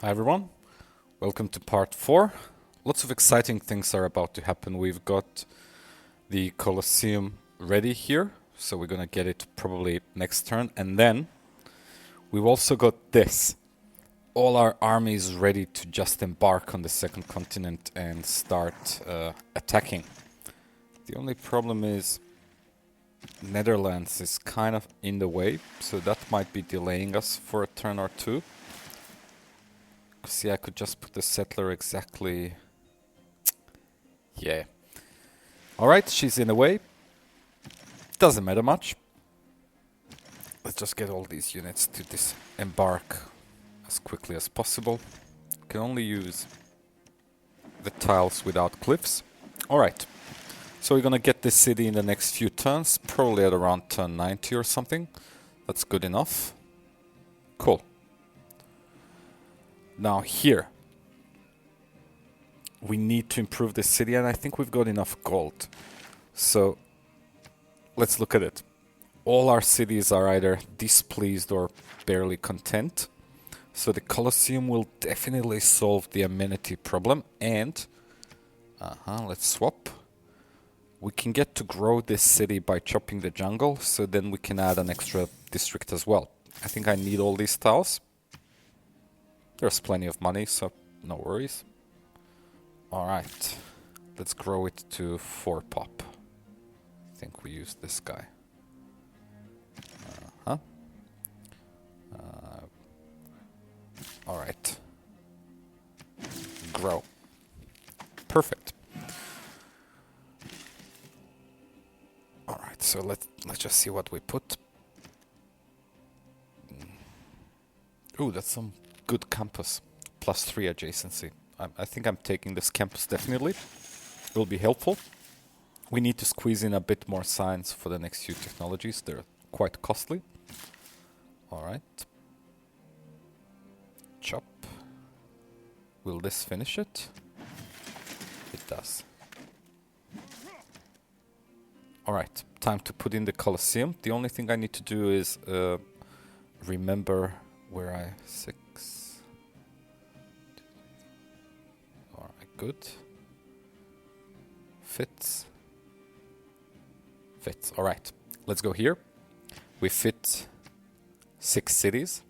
Hi everyone, welcome to part 4. Lots of exciting things are about to happen. We've got the Colosseum ready here, so we're gonna get it probably next turn. And then we've also got this. All our armies ready to just embark on the second continent and start attacking. The only problem is Netherlands is kind of in the way, so that might be delaying us for a turn or two. See, I could just put the settler exactly... Yeah. Alright, she's in the way. Doesn't matter much. Let's just get all these units to disembark as quickly as possible. Can only use the tiles without cliffs. Alright. So we're gonna get this city in the next few turns. Probably at around turn 90 or something. That's good enough. Cool. Now here, we need to improve the city, and I think we've got enough gold. So let's look at it. All our cities are either displeased or barely content. So the Colosseum will definitely solve the amenity problem. And, let's swap. We can get to grow this city by chopping the jungle, so then we can add an extra district as well. I think I need all these tiles. There's plenty of money, so no worries. Alright, let's grow it to 4 pop. I think we use this guy. Alright. Grow. Perfect. Alright, so let's just see what we put. Ooh, that's some good campus. +3 adjacency. I think I'm taking this campus definitely. It will be helpful. We need to squeeze in a bit more science for the next few technologies. They're quite costly. Alright. Chop. Will this finish it? It does. Alright, time to put in the Colosseum. The only thing I need to do is remember where I... 6... Alright, good. Fits. Fits. Alright, let's go here. We fit 6 cities.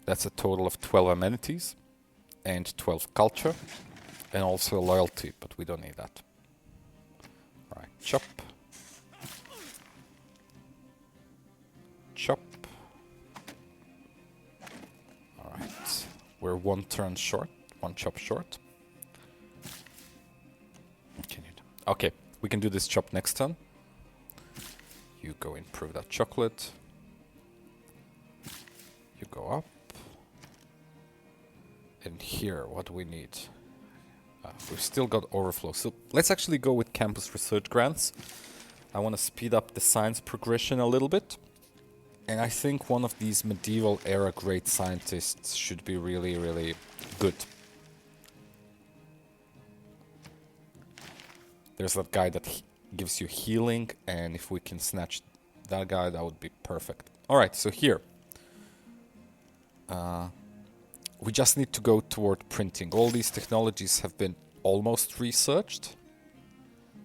That's a total of 12 amenities and 12 culture and also loyalty, but we don't need that. Alright, chop. Chop. Alright, we're 1 turn short, 1 chop short. Okay, we can do this chop next turn. You go improve that chocolate. You go up. And here, what do we need? We've still got overflow. So let's actually go with campus research grants. I want to speed up the science progression a little bit. And I think one of these medieval era great scientists should be really, really good. There's that guy that gives you healing, and if we can snatch that guy, that would be perfect. Alright, so here. We just need to go toward printing. All these technologies have been almost researched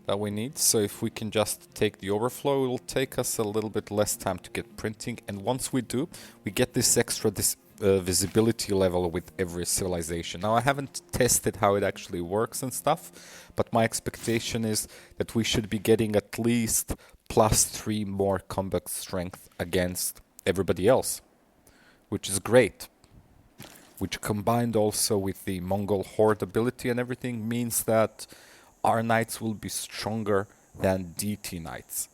that we need. So if we can just take the overflow, it will take us a little bit less time to get printing. And once we do, we get this extra visibility level with every civilization. Now, I haven't tested how it actually works and stuff, but my expectation is that we should be getting at least +3 more combat strength against everybody else, which is great. Which combined also with the Mongol horde ability and everything means that our knights will be stronger than Deity knights.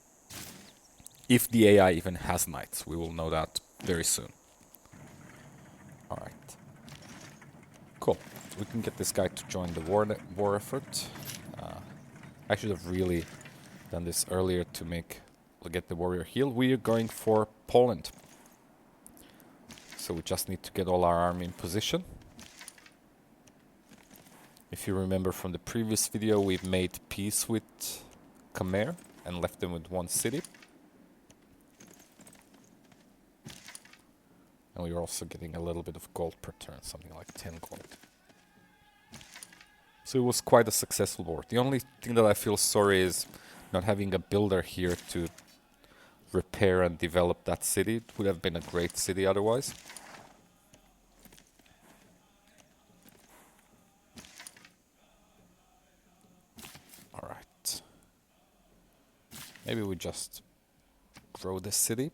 If the AI even has knights, we will know that very soon. Alright. Cool. We can get this guy to join the war effort. I should have really done this earlier to get the warrior heal. We are going for Poland. So we just need to get all our army in position. If you remember from the previous video, we've made peace with Khmer and left them with 1 city. And we're also getting a little bit of gold per turn, something like 10 gold. So it was quite a successful war. The only thing that I feel sorry is not having a builder here to repair and develop that city. It would have been a great city otherwise. Alright. Maybe we just grow this city.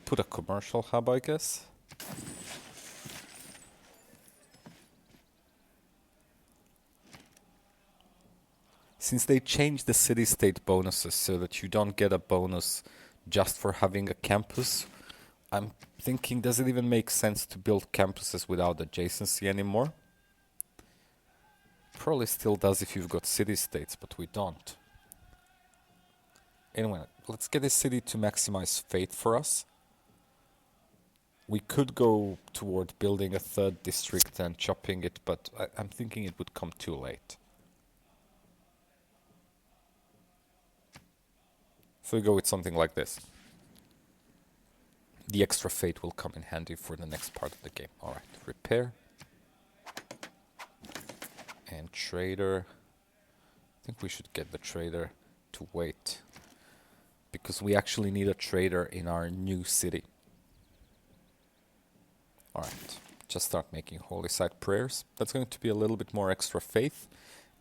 Put a commercial hub, I guess. Since they changed the city-state bonuses so that you don't get a bonus just for having a campus, I'm thinking, does it even make sense to build campuses without adjacency anymore? Probably still does if you've got city-states, but we don't. Anyway, let's get this city to maximize faith for us. We could go toward building a third district and chopping it, but I'm thinking it would come too late. So we go with something like this. The extra fate will come in handy for the next part of the game. Alright, repair. And trader. I think we should get the trader to wait. Because we actually need a trader in our new city. Alright, just start making holy site prayers. That's going to be a little bit more extra faith.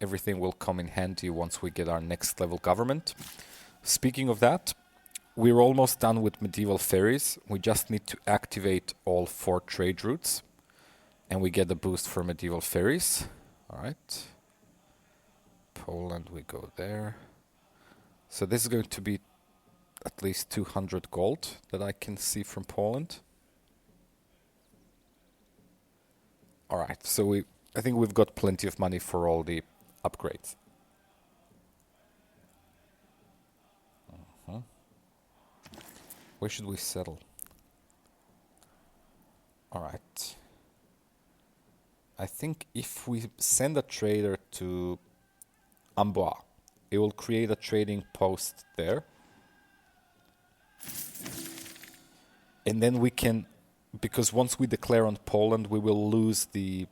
Everything will come in handy once we get our next level government. Speaking of that, we're almost done with medieval fairies. We just need to activate all 4 trade routes. And we get the boost for medieval fairies. Alright. Poland, we go there. So this is going to be at least 200 gold that I can see from Poland. Alright, so I think we've got plenty of money for all the upgrades. Where should we settle? Alright. I think if we send a trader to Amboise, it will create a trading post there. And then we can, because once we declare on Poland, we will lose the...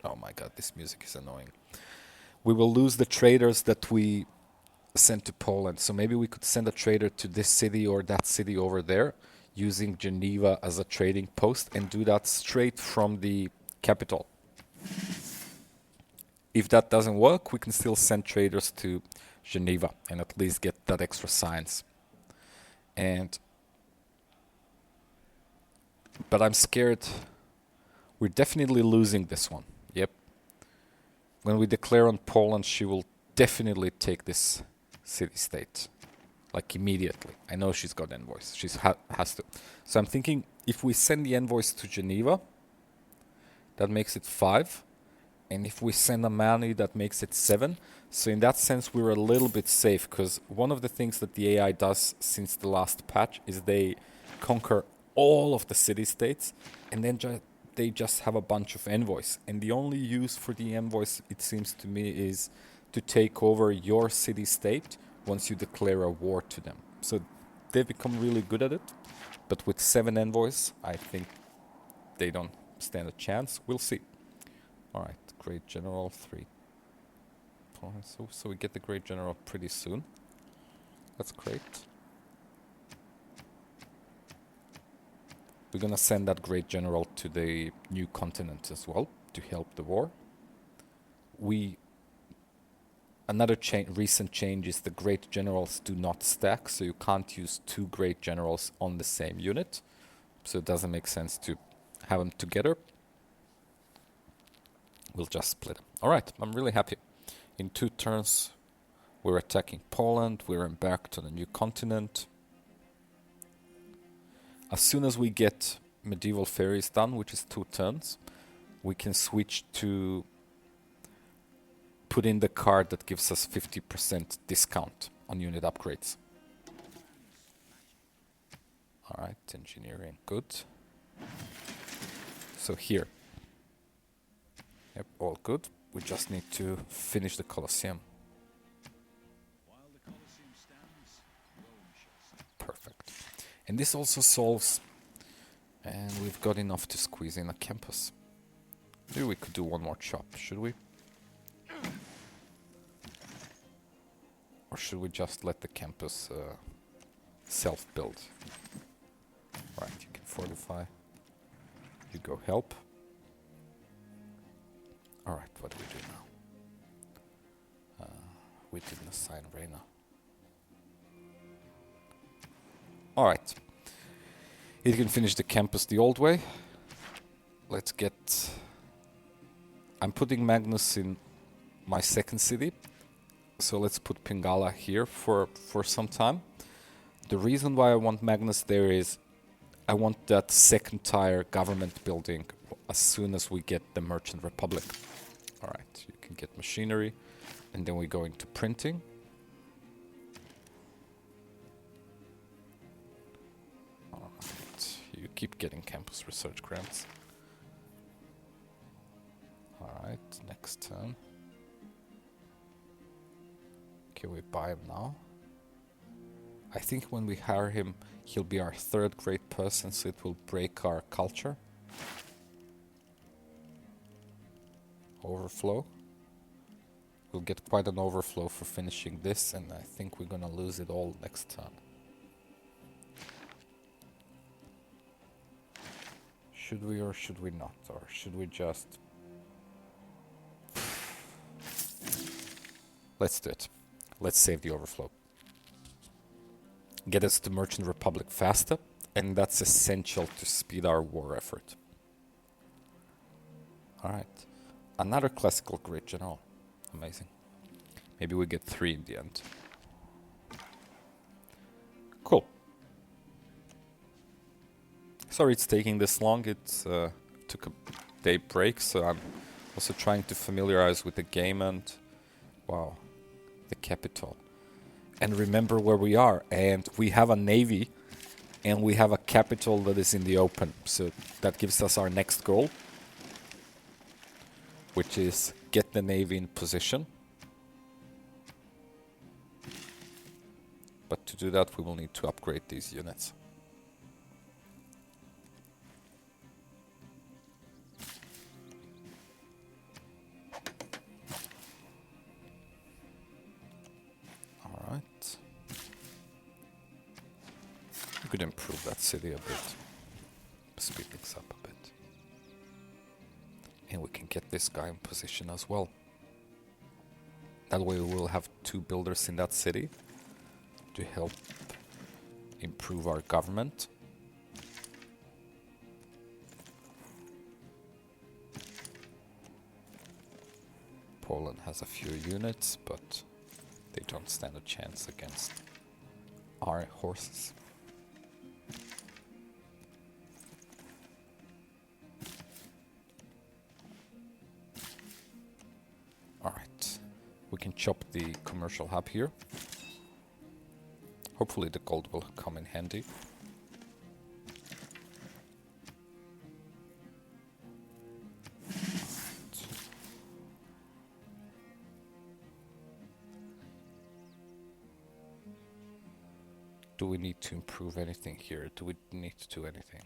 Oh my god, this music is annoying. We will lose the traders that we sent to Poland. So maybe we could send a trader to this city or that city over there, using Geneva as a trading post, and do that straight from the capital. If that doesn't work, we can still send traders to Geneva and at least get that extra science. But I'm scared. We're definitely losing this one. Yep. When we declare on Poland, she will definitely take this city-state. Like immediately. I know she's got envoys. She has to. So I'm thinking if we send the envoys to Geneva, that makes it 5. And if we send a Mani, that makes it 7. So in that sense, we're a little bit safe, because one of the things that the AI does since the last patch is they conquer all of the city-states, and then they just have a bunch of envoys. And the only use for the envoys, it seems to me, is to take over your city-state once you declare a war to them. So they've become really good at it. But with 7 envoys, I think they don't stand a chance. We'll see. Alright, Great General 3. So we get the Great General pretty soon. That's great. We're gonna send that Great General to the new continent as well to help the war. Another recent change is the Great Generals do not stack, so you can't use 2 Great Generals on the same unit. So it doesn't make sense to have them together. We'll just split them. Alright, I'm really happy. In 2 turns, we're attacking Poland, we're embarked on a new continent. As soon as we get medieval fairies done, which is 2 turns, we can switch to put in the card that gives us 50% discount on unit upgrades. Alright, engineering, good. So here. Yep, all good. We just need to finish the Colosseum. Perfect. And this also solves And we've got enough to squeeze in a campus. Maybe we could do one more chop, should we? Or should we just let the campus self-build? Right, you can fortify. You go help. Alright, what do we do now? We didn't assign Reyna. Alright. You can finish the campus the old way. Let's get... I'm putting Magnus in my second city. So let's put Pingala here for some time. The reason why I want Magnus there is I want that second tier government building as soon as we get the Merchant Republic. Alright, you can get machinery and then we go into printing. Alright, you keep getting campus research grants. Alright, next turn. Can we buy him now? I think when we hire him, he'll be our third great person, so it will break our culture. Overflow. We'll get quite an overflow for finishing this, and I think we're gonna lose it all next turn. Should we or should we not? Or should we just... Let's do it. Let's save the overflow. Get us to Merchant Republic faster, and that's essential to speed our war effort. Alright. Another classical great general. Amazing. Maybe we get 3 in the end. Cool. Sorry it's taking this long. It took a day break, so I'm also trying to familiarize with the game and... Wow. The capital. And remember where we are. And we have a navy. And we have a capital that is in the open. So that gives us our next goal. Which is get the navy in position. But to do that we will need to upgrade these units. Alright. We could improve that city a bit. Speed things up a bit. And we can get this guy in position as well. That way we will have 2 builders in that city to help improve our government. Poland has a few units, but they don't stand a chance against our horses. Alright, we can chop the commercial hub here. Hopefully the gold will come in handy. Do we need to improve anything here? Do we need to do anything?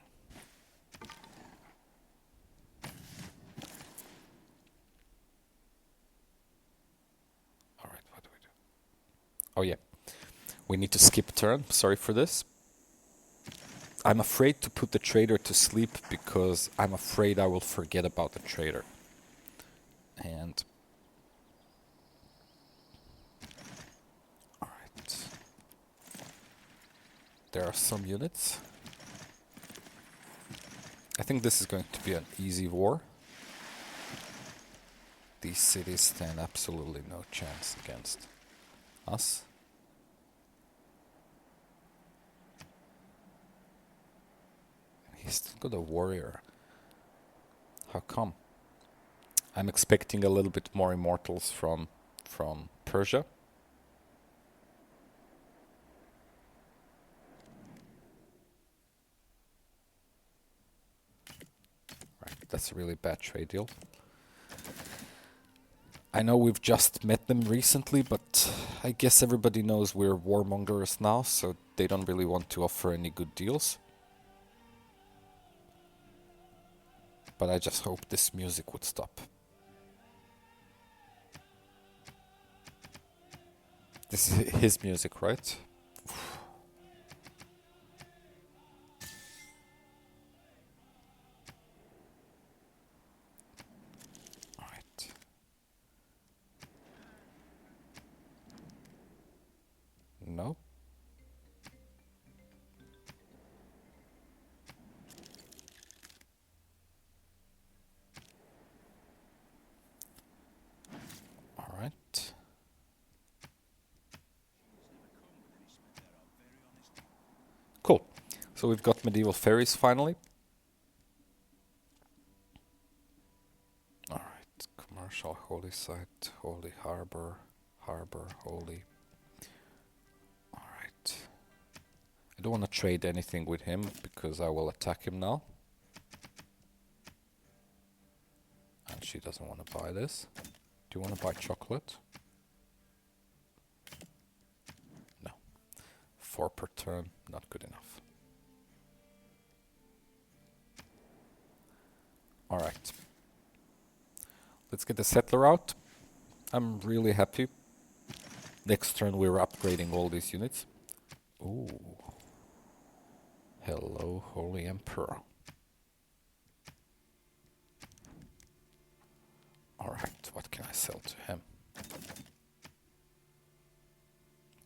Alright, what do we do? Oh yeah. We need to skip turn. Sorry for this. I'm afraid to put the trader to sleep because I'm afraid I will forget about the trader. And... Alright. There are some units. I think this is going to be an easy war. These cities stand absolutely no chance against us. He's still got a warrior. How come? I'm expecting a little bit more immortals from Persia. Right, that's a really bad trade deal. I know we've just met them recently, but I guess everybody knows we're warmongers now, so they don't really want to offer any good deals. But I just hope this music would stop. This is his music, right? Alright. No. Alright. Cool. So we've got medieval fairies finally. Alright. Commercial, holy site, holy harbor, holy. Alright. I don't want to trade anything with him because I will attack him now. And she doesn't want to buy this. Do you want to buy chocolate? No. 4 per turn, not good enough. Alright. Let's get the settler out. I'm really happy. Next turn we're upgrading all these units. Ooh. Hello, Holy Emperor. Alright, what can I sell to him?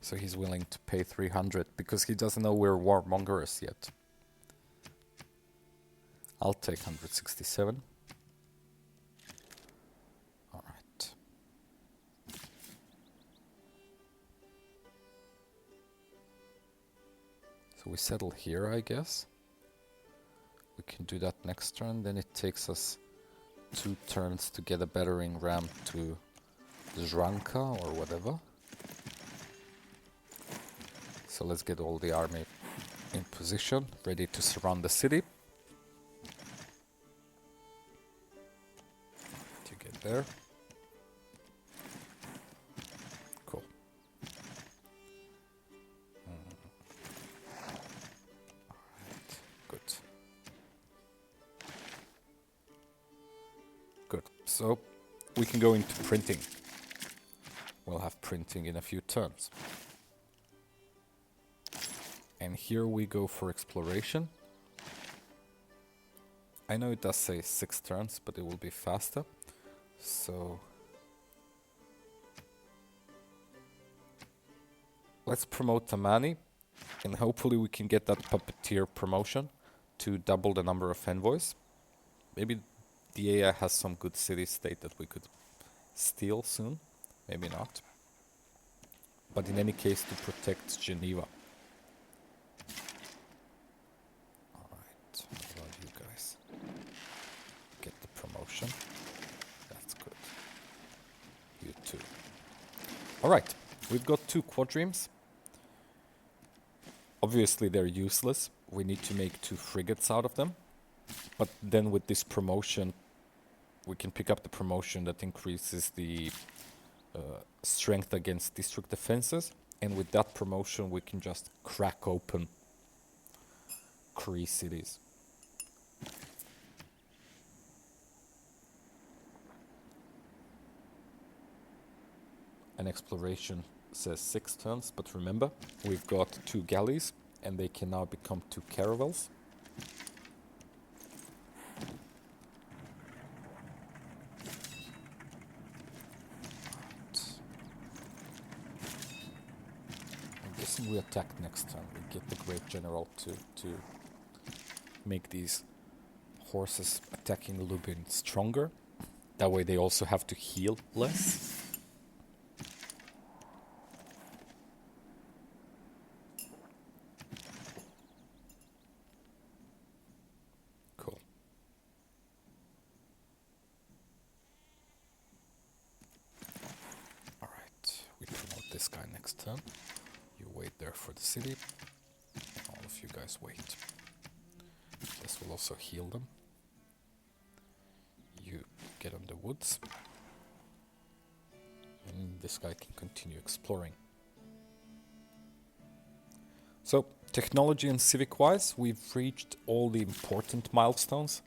So he's willing to pay 300 because he doesn't know we're warmongers yet. I'll take 167. Alright. So we settle here, I guess. We can do that next turn, then it takes us 2 turns to get a battering ram to Zranka or whatever. So let's get all the army in position, ready to surround the city. To get there. Cool. Alright, good. Good. So we can go into printing. We'll have printing in a few turns. And here we go for exploration. I know it does say 6 turns, but it will be faster. So let's promote Tamani, and hopefully we can get that puppeteer promotion to double the number of envoys. Maybe the AI has some good city-state that we could steal soon. Maybe not. But in any case, to protect Geneva. Alright, what about you guys? Get the promotion. That's good. You too. Alright, we've got 2 quadrims. Obviously they're useless. We need to make 2 frigates out of them. But then with this promotion, we can pick up the promotion that increases the strength against district defenses. And with that promotion, we can just crack open Cree cities. An exploration says 6 turns, but remember, we've got 2 galleys, and they can now become 2 caravels. I'm guessing we attack next turn. We get the Great General to make these horses attacking Lubin stronger. That way they also have to heal less. Cool. Alright, we promote this guy next turn. You wait there for the city. And all of you guys wait. This will also heal them. You get on the woods. And this guy can continue exploring. So, technology and civic-wise, we've reached all the important milestones.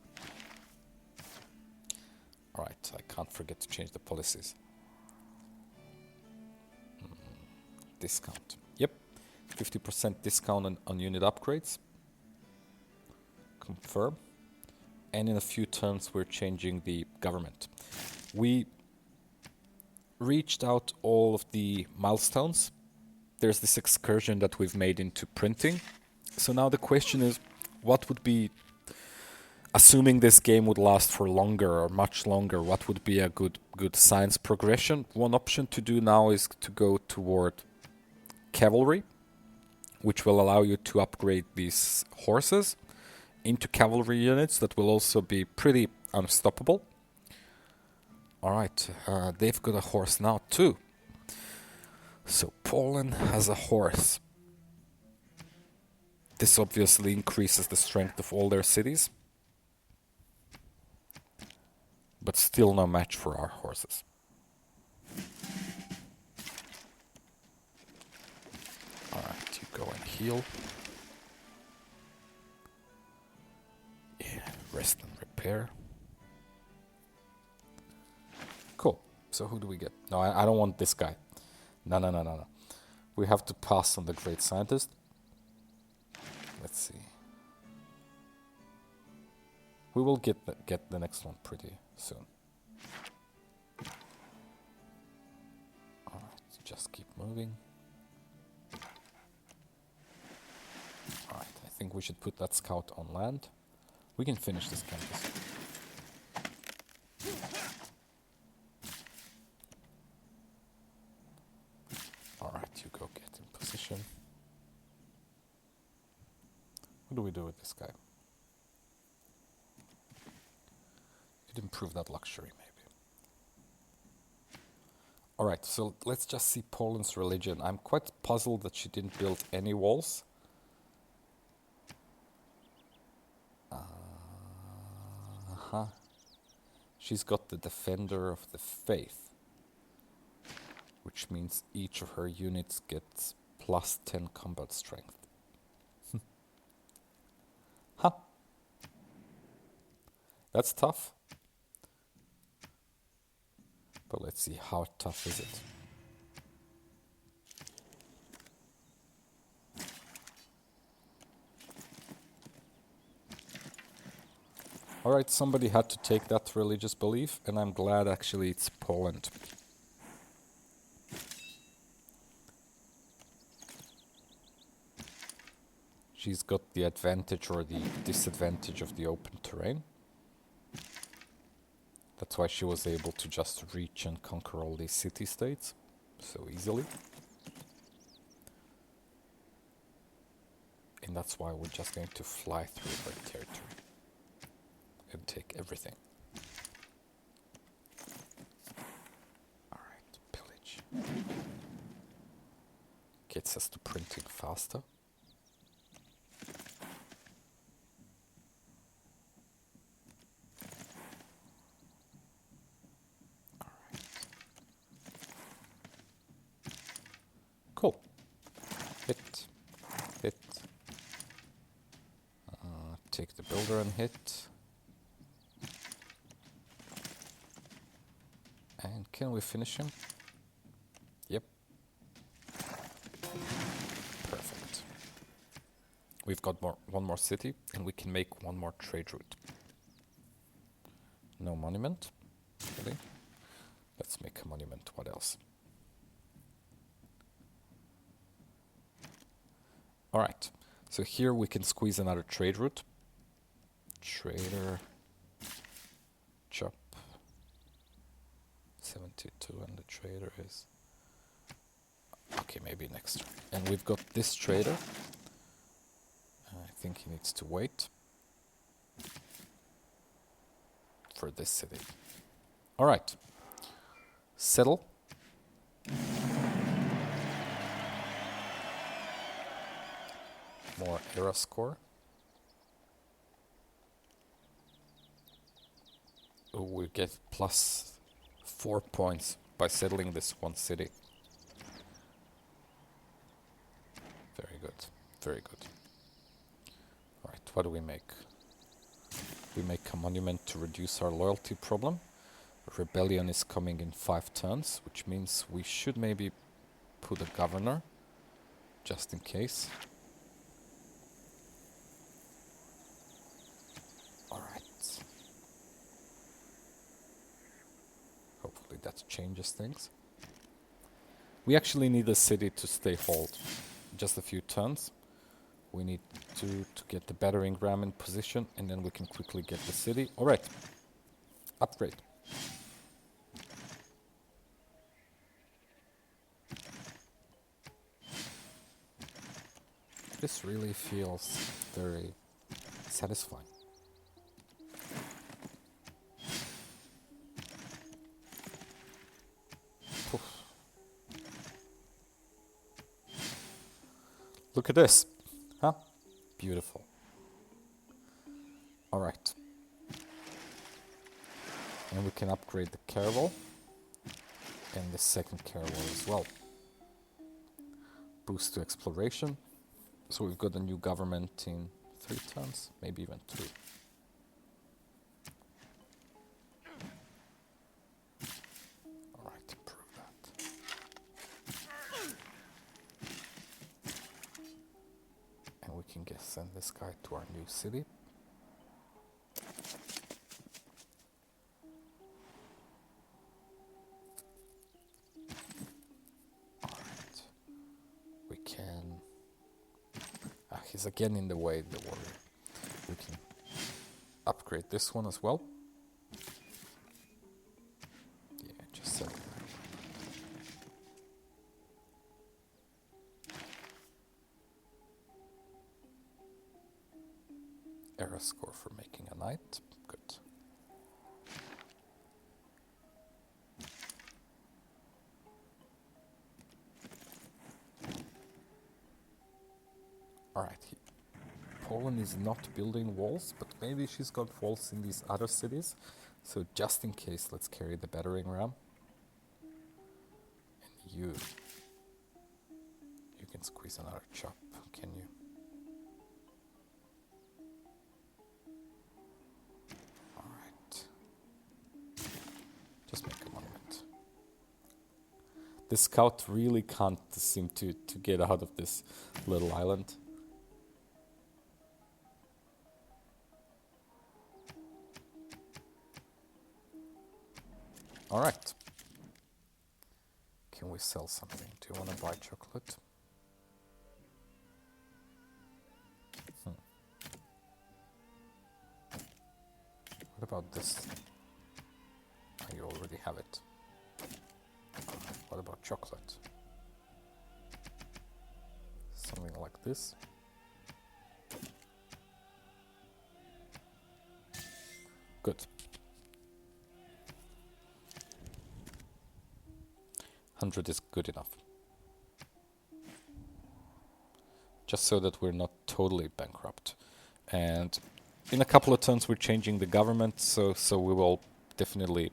Alright, I can't forget to change the policies. Discount. Yep, 50% discount on unit upgrades. Confirm. And in a few turns we're changing the government. We reached out all of the milestones. There's this excursion that we've made into printing. So now the question is, what would be, assuming this game would last for longer or much longer, what would be a good science progression? One option to do now is to go toward cavalry, which will allow you to upgrade these horses into cavalry units that will also be pretty unstoppable. Alright, they've got a horse now too. So Poland has a horse. This obviously increases the strength of all their cities. But still no match for our horses. Alright, you go and heal. Yeah, rest and repair. Cool. So who do we get? No, I don't want this guy. No. We have to pass on the great scientist. Let's see. We will get the next one pretty soon. Alright, just keep moving. Alright, I think we should put that scout on land. We can finish this campus. Alright, you go get in position. What do we do with this guy? Could improve that luxury, maybe. Alright, so let's just see Poland's religion. I'm quite puzzled that she didn't build any walls. She's got the Defender of the Faith, which means each of her units gets plus 10 combat strength. Huh. That's tough. But let's see, how tough is it? Alright, somebody had to take that religious belief, and I'm glad actually it's Poland. She's got the advantage or the disadvantage of the open terrain. That's why she was able to just reach and conquer all these city-states so easily. And that's why we're just going to fly through her territory and take everything. Alright, pillage. Gets us to printing faster. Cool. Hit. Take the builder and hit. And can we finish him? Yep. Perfect. We've got one more city, and we can make one more trade route. No monument. Really? Let's make a monument. What else? Alright, so here we can squeeze another trade route. Trader, chop, 72, and the trader is... Okay, maybe next turn. And we've got this trader. I think he needs to wait for this city. Alright, settle. More era score. Oh, we get plus 4 points by settling this one city. Very good, very good. Alright, what do we make? We make a monument to reduce our loyalty problem. Rebellion is coming in 5 turns, which means we should maybe put a governor, just in case. Alright. Hopefully that changes things. We actually need a city to stay hold just a few turns. We need to get the battering ram in position, and then we can quickly get the city. Alright. Upgrade. This really feels very satisfying. Poof. Look at this. Huh? Beautiful. Alright. And we can upgrade the caravel. And the second caravel as well. Boost to exploration. So we've got a new government in 3 turns, maybe even 2. Alright, improve that. And we can send this guy to our new city. Alright. We can... he's again in the way, the warrior. We can upgrade this one as well. Yeah, just settle that. Error score for making a knight. Good. Alright, Poland is not building walls, but maybe she's got walls in these other cities. So just in case, let's carry the battering ram. And you can squeeze another chop, can you? Alright. Just make a monument. The scout really can't seem to get out of this little island. Alright. Can we sell something? Do you want to buy chocolate? What about this? Oh, you already have it. What about chocolate? Something like this. Good. 100 is good enough. Just so that we're not totally bankrupt. And in a couple of turns we're changing the government, so we will definitely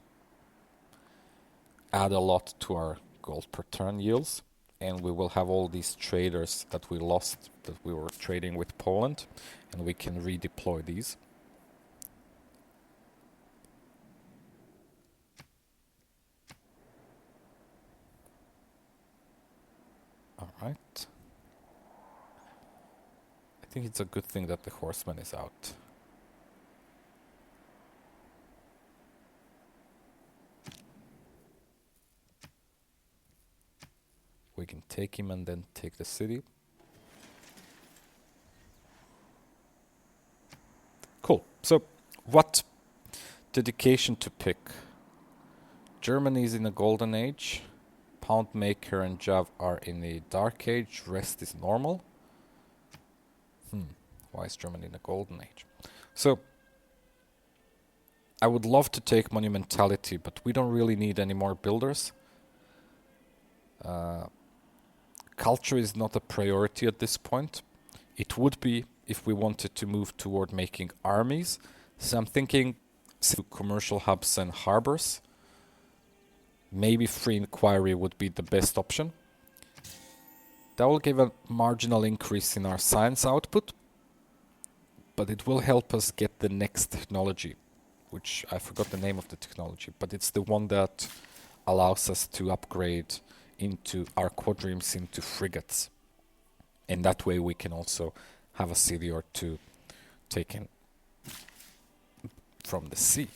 add a lot to our gold per turn yields. And we will have all these traders that we lost, that we were trading with Poland, and we can redeploy these. Alright. I think it's a good thing that the horseman is out. We can take him and then take the city. Cool. So, what dedication to pick? Germany is in a golden age. Poundmaker and Jav are in the dark age. Rest is normal. Why is Germany in a golden age? So, I would love to take monumentality, but we don't really need any more builders. Culture is not a priority at this point. It would be if we wanted to move toward making armies. So I'm thinking commercial hubs and harbors. Maybe free inquiry would be the best option. That will give a marginal increase in our science output, but it will help us get the next technology. which I forgot the name of the technology, but it's the one that allows us to upgrade into our quadrims into frigates. And that way we can also have a city or two taken from the sea.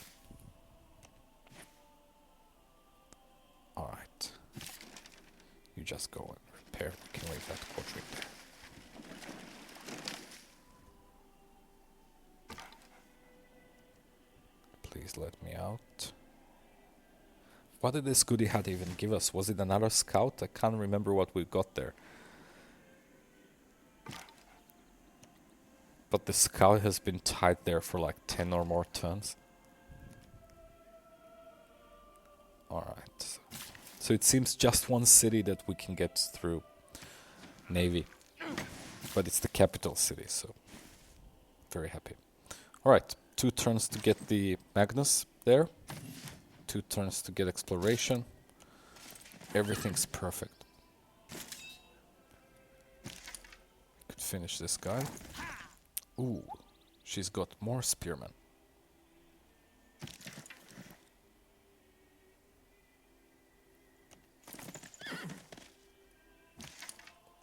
Alright. You just go and repair. We can leave that quadrim there. Please let me out. What did this goody hat even give us? Was it another scout? I can't remember what we got there. But the scout has been tied there for like 10 or more turns. Alright. So it seems just one city that we can get through Navy. But it's the capital city, so very happy. Alright, 2 turns to get the Magnus there. 2 turns to get exploration. Everything's perfect. Could finish this guy. Ooh, she's got more spearmen.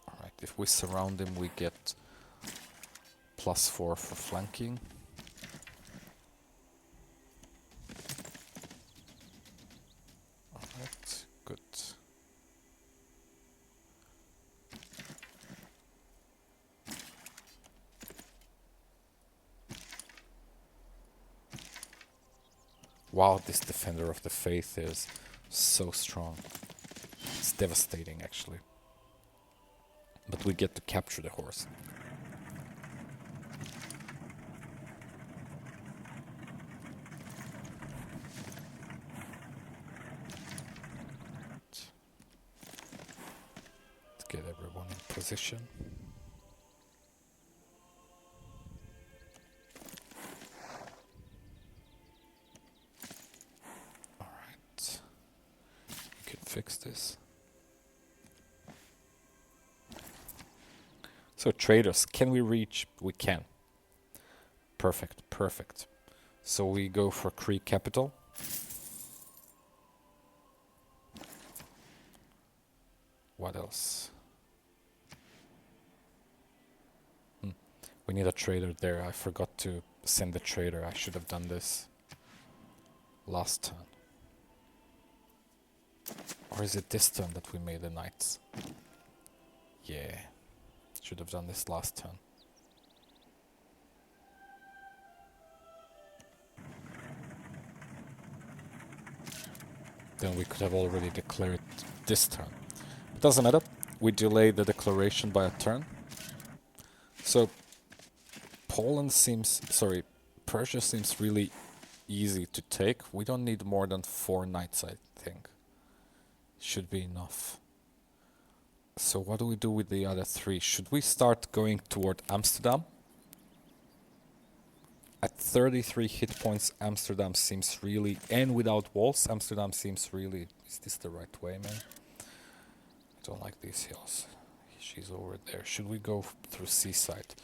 Alright, if we surround him, we get +4 for flanking. Alright, good. Wow, this Defender of the Faith is so strong. It's devastating, actually. But we get to capture the horse. Let's get everyone in position. Alright. You can fix this. So traders, can we reach? We can. Perfect, perfect. So we go for Cree capital. What else? We need a trader there. I forgot to send the trader. I should have done this last turn. Or is it this turn that we made the knights? Yeah. Should have done this last turn. Then we could have already declared this turn. It doesn't matter. We delay the declaration by a turn. So Persia seems really easy to take. We don't need more than 4 knights, I think. Should be enough. So what do we do with the other 3? Should we start going toward Amsterdam? At 33 hit points, Amsterdam seems really... And without walls, Amsterdam seems really... Is this the right way, man? I don't like these hills. She's over there. Should we go through seaside?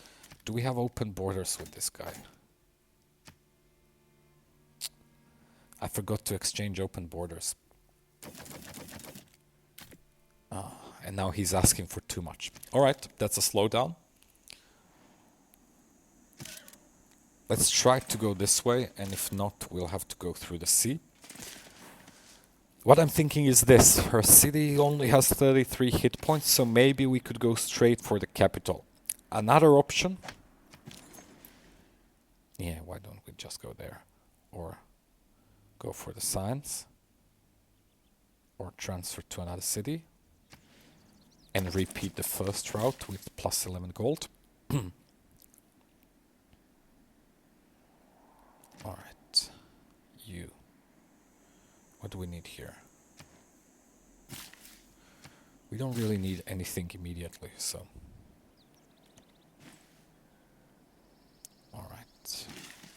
Do we have open borders with this guy? I forgot to exchange open borders. And now he's asking for too much. Alright, that's a slowdown. Let's try to go this way, and if not, we'll have to go through the sea. What I'm thinking is this. Her city only has 33 hit points, so maybe we could go straight for the capital. Another option... Yeah, why don't we just go there? Or go for the science. Or transfer to another city. And repeat the first route with +11 gold. Alright. You. What do we need here? We don't really need anything immediately, so... Alright.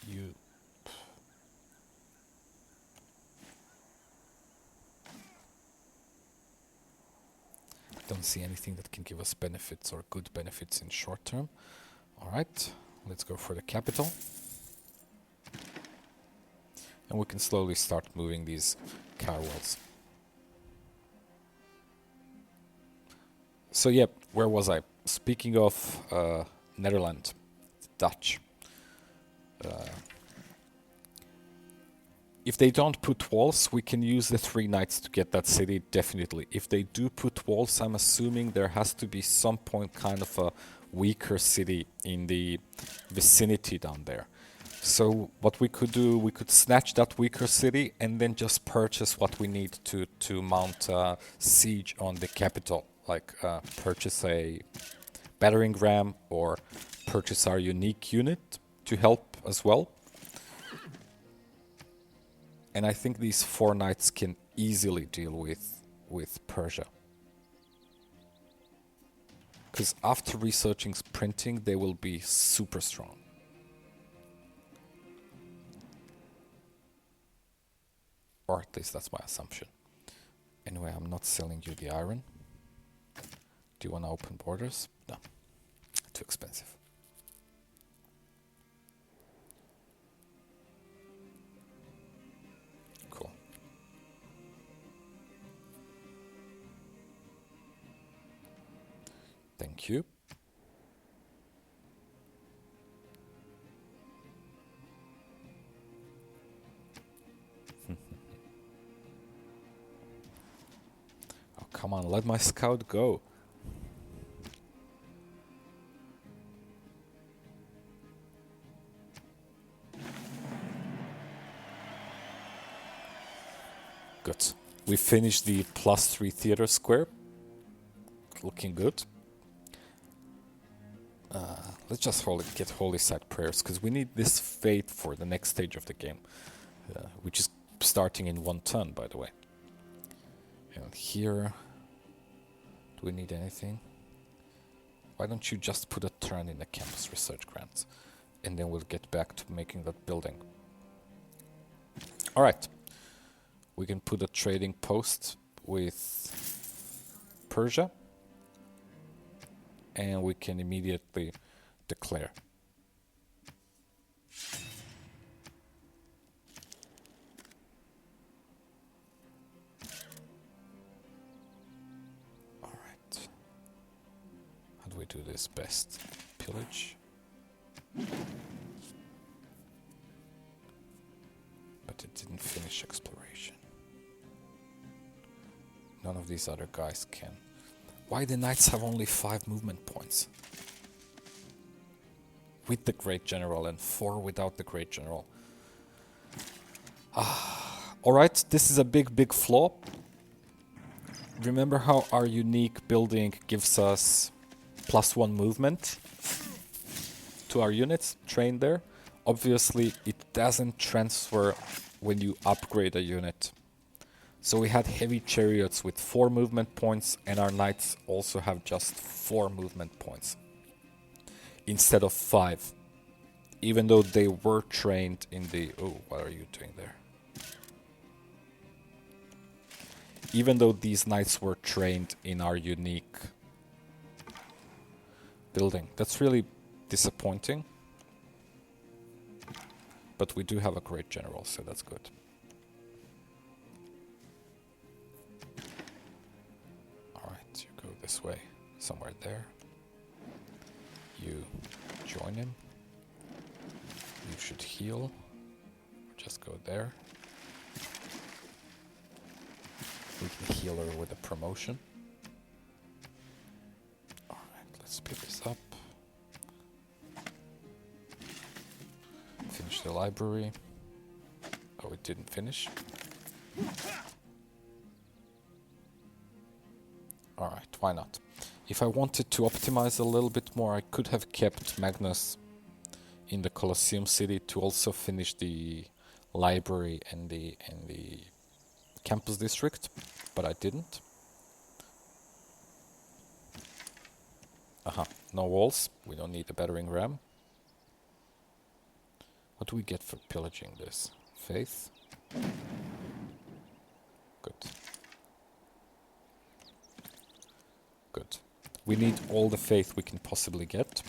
You... Don't see anything that can give us benefits or good benefits in short term. Alright, let's go for the capital. And we can slowly start moving these caravels. So yeah, where was I? Speaking of Netherlands, Dutch. If they don't put walls, we can use the 3 knights to get that city, definitely. If they do put walls, I'm assuming there has to be some point kind of a weaker city in the vicinity down there. So what we could do, we could snatch that weaker city and then just purchase what we need to mount siege on the capital. Like purchase a battering ram or purchase our unique unit to help as well. And I think these 4 knights can easily deal with Persia. Because after researching printing, they will be super strong. Or at least that's my assumption. Anyway, I'm not selling you the iron. Do you want to open borders? No. Too expensive. Cool. Thank you. Oh, come on, let my scout go. Good. We finished the +3 theater square. Looking good. Let's just get Holy Site prayers, because we need this faith for the next stage of the game, which is starting in 1 turn, by the way. And here, do we need anything? Why don't you just put a turn in the campus research grants, and then we'll get back to making that building. All right. We can put a trading post with Persia, and we can immediately declare. All right. How do we do this best? Pillage. But it didn't finish exploration. None of these other guys can. Why the knights have only 5 movement points? With the Great General and 4 without the Great General. Alright, this is a big flaw. Remember how our unique building gives us +1 movement to our units trained there? Obviously, it doesn't transfer when you upgrade a unit. So we had heavy chariots with 4 movement points, and our knights also have just 4 movement points instead of 5, even though they were trained in the... Oh, what are you doing there? Even though these knights were trained in our unique building. That's really disappointing. But we do have a great general, so that's good. Alright, you go this way, somewhere there. You join him. You should heal. Just go there. We can heal her with a promotion. Alright, let's speed this up. Finish the library. Oh, it didn't finish. Alright, why not? If I wanted to optimize a little bit more, I could have kept Magnus in the Colosseum City to also finish the library and the campus district, but I didn't. No walls. We don't need a battering ram. What do we get for pillaging this? Faith? Good. Good. We need all the faith we can possibly get.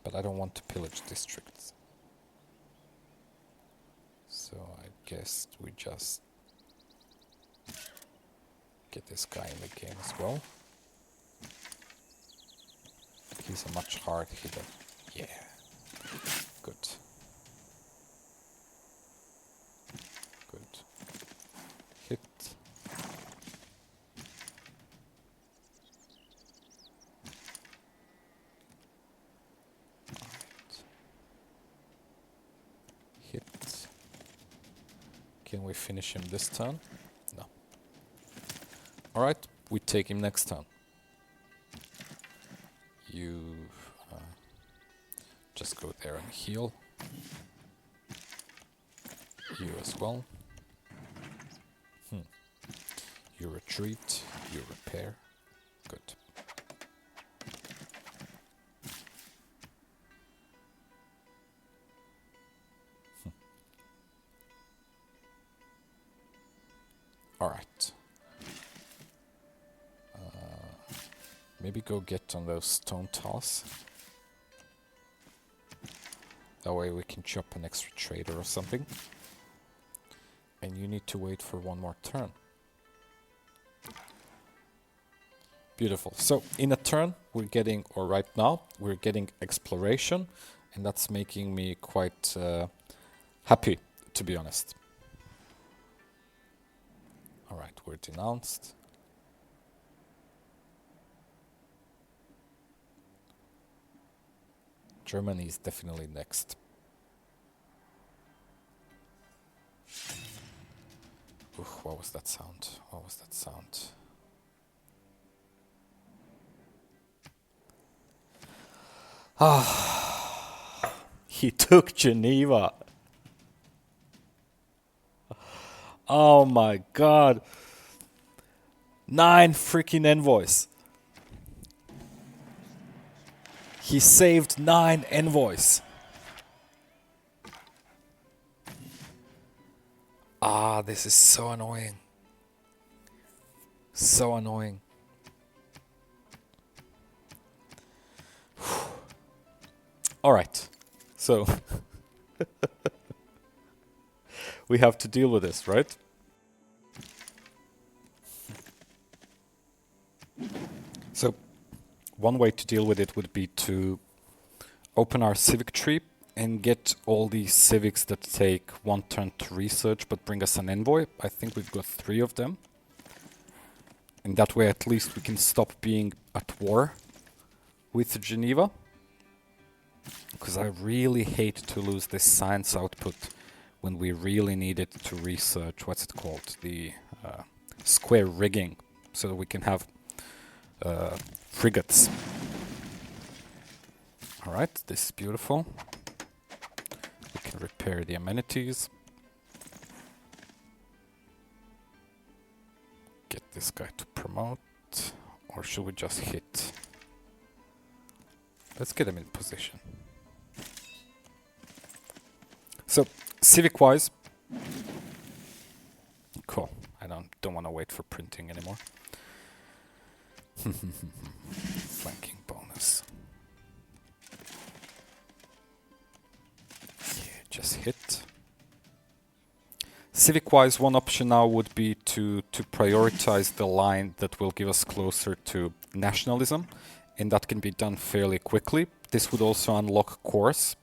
But I don't want to pillage districts. guess we just get this guy in the game as well. He's a much hard hitter. Yeah. Good. Good. Hit. Right. Hit. Can we finish him this turn? No. Alright, we take him next turn. You just go there and heal. You as well. You retreat, you repair. Good. Alright. Maybe go get on those stone tiles. That way we can chop an extra trader or something. And you need to wait for one more turn. Beautiful. So in a turn we're getting, or right now, we're getting exploration. And that's making me quite happy, to be honest. Alright, we're denounced. Germany is definitely next. Ooh, what was that sound? What was that sound? Ah, he took Geneva. Oh my god. 9 freaking envoys. He saved 9 envoys. Ah, this is so annoying. So annoying. Alright, so we have to deal with this, right? So one way to deal with it would be to open our civic tree and get all these civics that take 1 turn to research but bring us an envoy. I think we've got 3 of them. And that way at least we can stop being at war with Geneva. Because I really hate to lose this science output when we really need it to research, what's it called, the square rigging, so that we can have frigates. Alright, this is beautiful. We can repair the amenities. Get this guy to promote, or should we just hit? Let's get him in position. So, civic-wise, cool. I don't want to wait for printing anymore. Flanking bonus. Yeah, just hit. Civic-wise, one option now would be to prioritize the line that will give us closer to nationalism, and that can be done fairly quickly. This would also unlock cores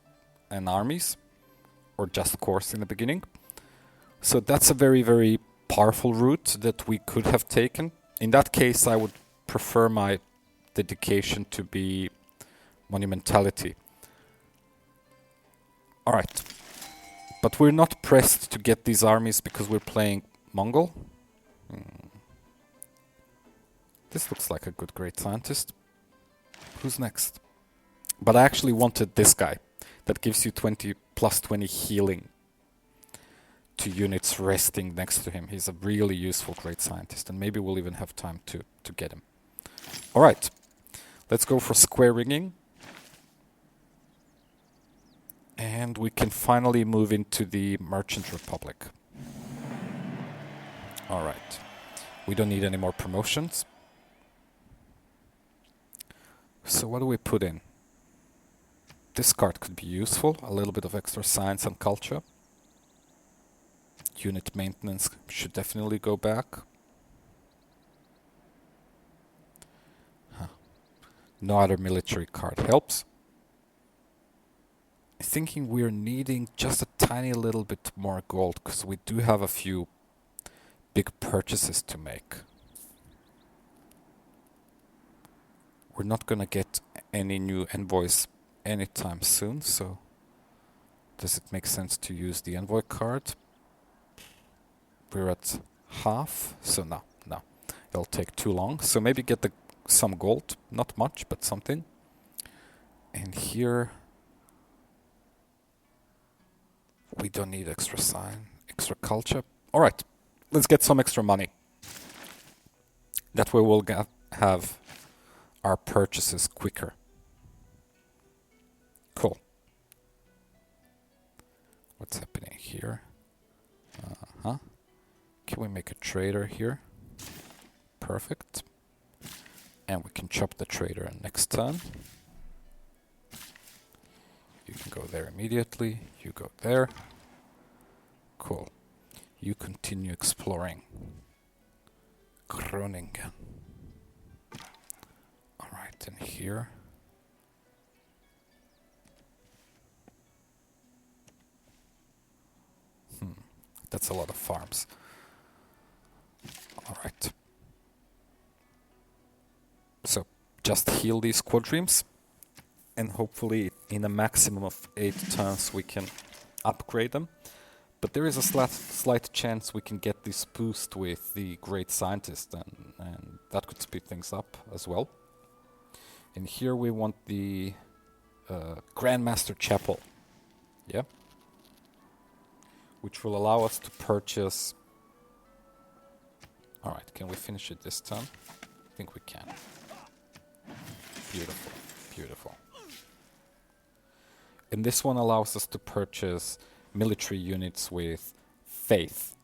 and armies, or just cores in the beginning. So that's a very, very powerful route that we could have taken. In that case, I would prefer my dedication to be monumentality. Alright. But we're not pressed to get these armies because we're playing Mongol. This looks like a good great scientist. Who's next? But I actually wanted this guy. That gives you 20 plus 20 healing to units resting next to him. He's a really useful great scientist, and maybe we'll even have time to get him. Alright, let's go for square rigging. And we can finally move into the Merchant Republic. Alright, we don't need any more promotions. So what do we put in? This card could be useful, a little bit of extra science and culture. Unit maintenance should definitely go back. Huh. No other military card helps. Thinking we're needing just a tiny little bit more gold, because we do have a few big purchases to make. We're not gonna get any new envoys anytime soon, so does it make sense to use the envoy card? We're at half, so no. It'll take too long. So maybe get some gold, not much, but something. And here we don't need extra sign, extra culture. All right, let's get some extra money. That way we'll have our purchases quicker. Cool. What's happening here? Can we make a trader here? Perfect. And we can chop the trader next turn. You can go there immediately. You go there. Cool. You continue exploring. Groningen. Alright, and here. That's a lot of farms. Alright. So, just heal these quadrims. And hopefully in a maximum of 8 turns we can upgrade them. But there is a slight chance we can get this boost with the Great Scientist, and that could speed things up as well. And here we want the Grandmaster Chapel. Yeah. Which will allow us to purchase... Alright, can we finish it this turn? I think we can. Beautiful, beautiful. And this one allows us to purchase military units with faith.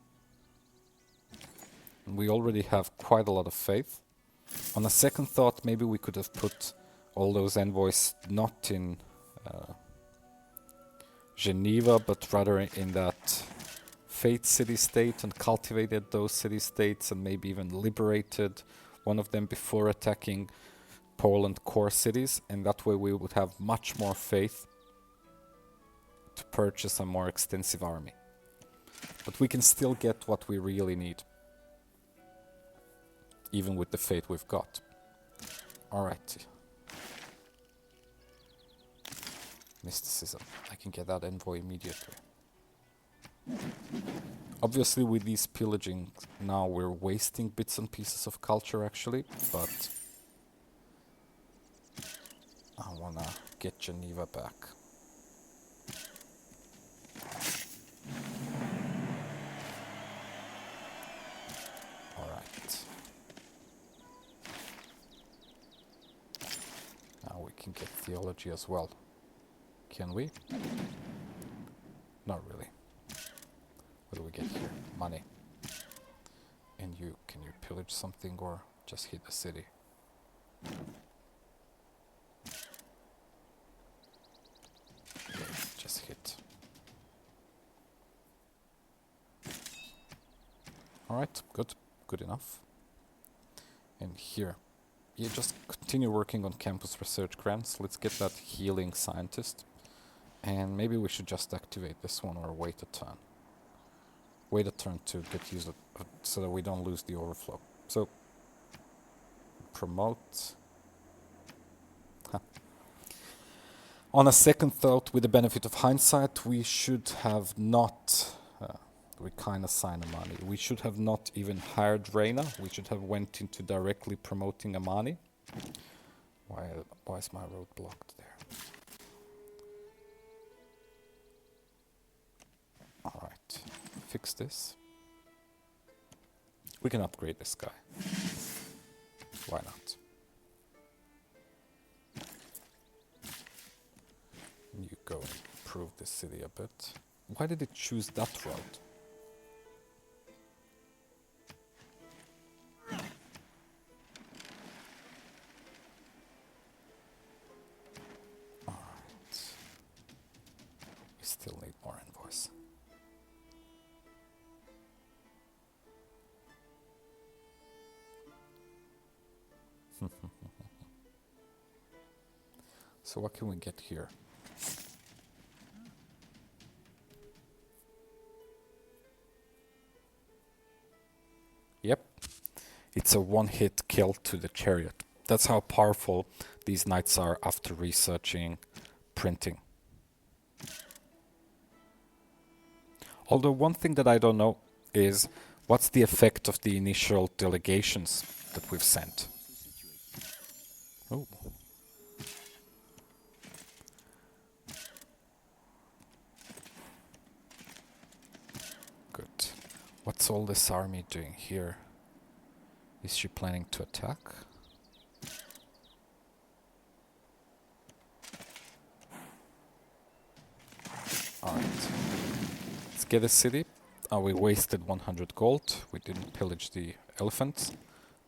And we already have quite a lot of faith. On a second thought, maybe we could have put all those envoys not in Geneva, but rather in that faith city-state and cultivated those city-states and maybe even liberated one of them before attacking Poland core cities. And that way we would have much more faith to purchase a more extensive army. But we can still get what we really need, even with the faith we've got. Alright. Mysticism. I can get that envoy immediately. Obviously with these pillaging now we're wasting bits and pieces of culture actually, but I wanna get Geneva back. Alright. Now we can get theology as well. Can we? Not really. What do we get here? Money. And you, can you pillage something or just hit the city? Okay, just hit. Alright, good. Good enough. And here. You just continue working on campus research grants. Let's get that healing scientist. And maybe we should just activate this one or wait a turn. Wait a turn to get used so that we don't lose the overflow. So, promote. Huh. On a second thought, with the benefit of hindsight, we should have not... we kind of sign Amani. We should have not even hired Reina. We should have went into directly promoting Amani. Why is my road blocked there? Alright, fix this. We can upgrade this guy. Why not? You go and improve this city a bit. Why did it choose that road? Alright. We still need more envoys. So what can we get here? Yep. It's a one-hit kill to the chariot. That's how powerful these knights are after researching printing. Although one thing that I don't know is what's the effect of the initial delegations that we've sent? Oh. Good. What's all this army doing here? Is she planning to attack? Alright. Let's get a city. Oh, we wasted 100 gold. We didn't pillage the elephants,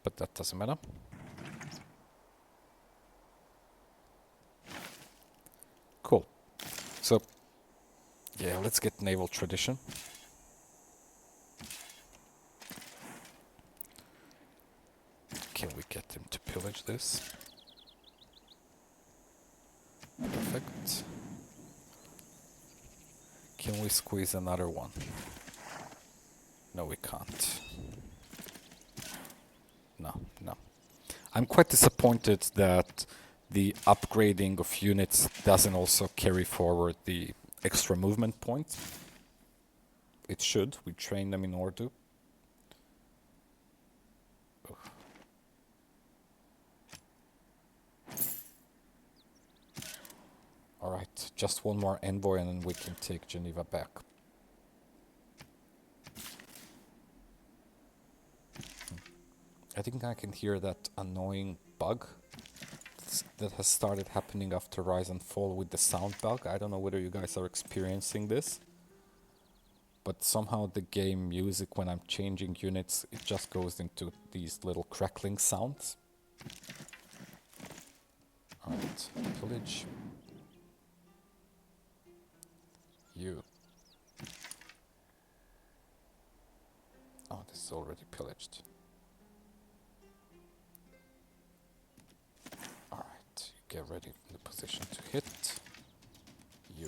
but that doesn't matter. Cool. So, yeah, let's get naval tradition. Can we get them to pillage this? Perfect. Can we squeeze another one? No, we can't. No. I'm quite disappointed that the upgrading of units doesn't also carry forward the extra movement points. It should. We train them in order. Alright, just one more envoy and then we can take Geneva back. I think I can hear that annoying bug that has started happening after Rise&Fall with the sound bug. I don't know whether you guys are experiencing this, but somehow the game music, when I'm changing units, it just goes into these little crackling sounds. Alright, pillage. You. Oh, this is already pillaged. Alright, get ready in the position to hit. You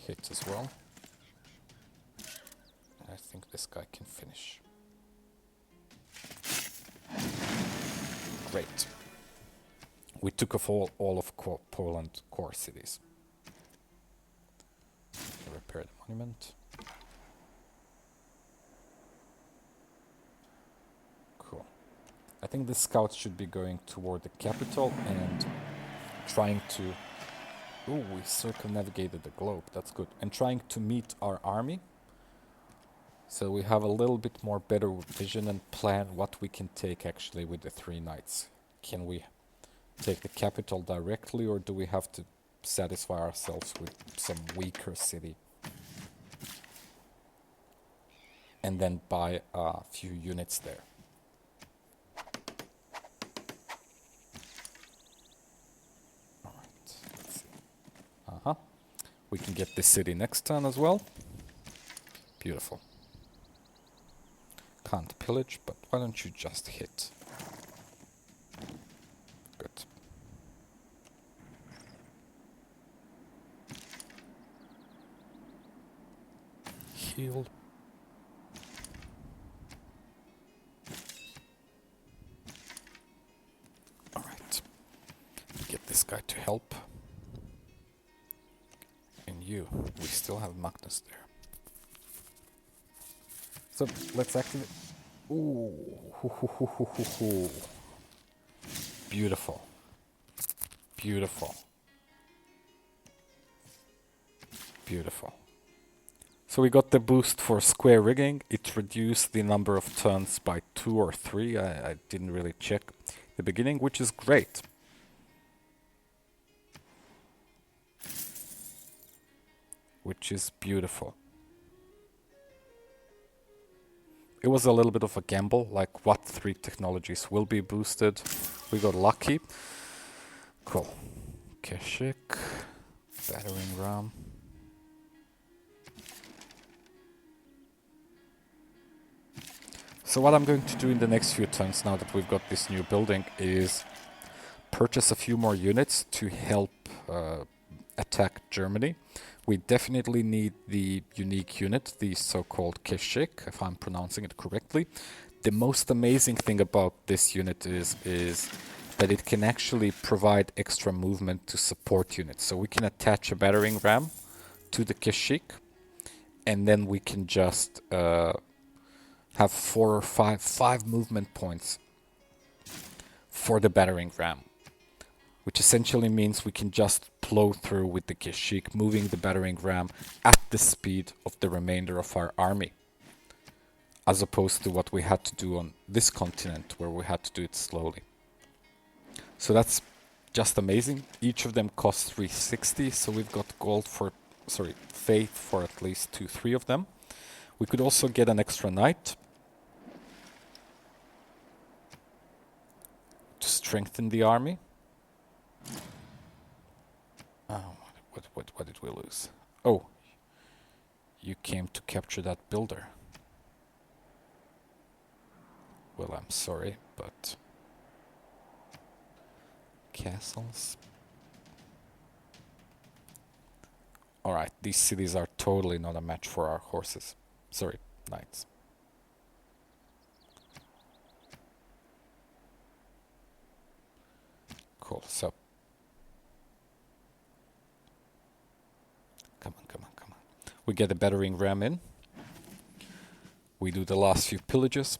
hit as well. And I think this guy can finish. Great. We took off all of Poland core cities. Repair the monument. Cool. I think the scouts should be going toward the capital and trying to... Ooh, we circumnavigated the globe. That's good. And trying to meet our army. So we have a little bit more better vision and plan what we can take actually with the 3 knights. Can we take the capital directly, or do we have to satisfy ourselves with some weaker city and then buy a few units there? Alright, let's see. We can get this city next turn as well. Beautiful. Can't pillage, but why don't you just hit? Good. Heal. Alright. Get this guy to help. And you. We still have Magnus there. So let's activate. Ooh. Beautiful. Beautiful. Beautiful. So we got the boost for square rigging. It reduced the number of turns by 2 or 3. I didn't really check the beginning, which is great. Which is beautiful. It was a little bit of a gamble, like what 3 technologies will be boosted. We got lucky. Cool. Keshik. Battering ram. So what I'm going to do in the next few turns, now that we've got this new building, is purchase a few more units to help attack Germany. We definitely need the unique unit, the so-called Keshik, if I'm pronouncing it correctly. The most amazing thing about this unit is that it can actually provide extra movement to support units. So we can attach a battering ram to the Keshik, and then we can just have 4 or 5 movement points for the battering ram, which essentially means we can just plow through with the Keshik, moving the battering ram at the speed of the remainder of our army, as opposed to what we had to do on this continent, where we had to do it slowly. So that's just amazing. Each of them costs 360, so we've got faith for at least 2-3 of them. We could also get an extra knight to strengthen the army. Oh, what did we lose? Oh, you came to capture that builder. Well, I'm sorry, but castles. Alright, these cities are totally not a match for our horses. Sorry, knights. Cool, so. Come on. We get a battering ram in. We do the last few pillages.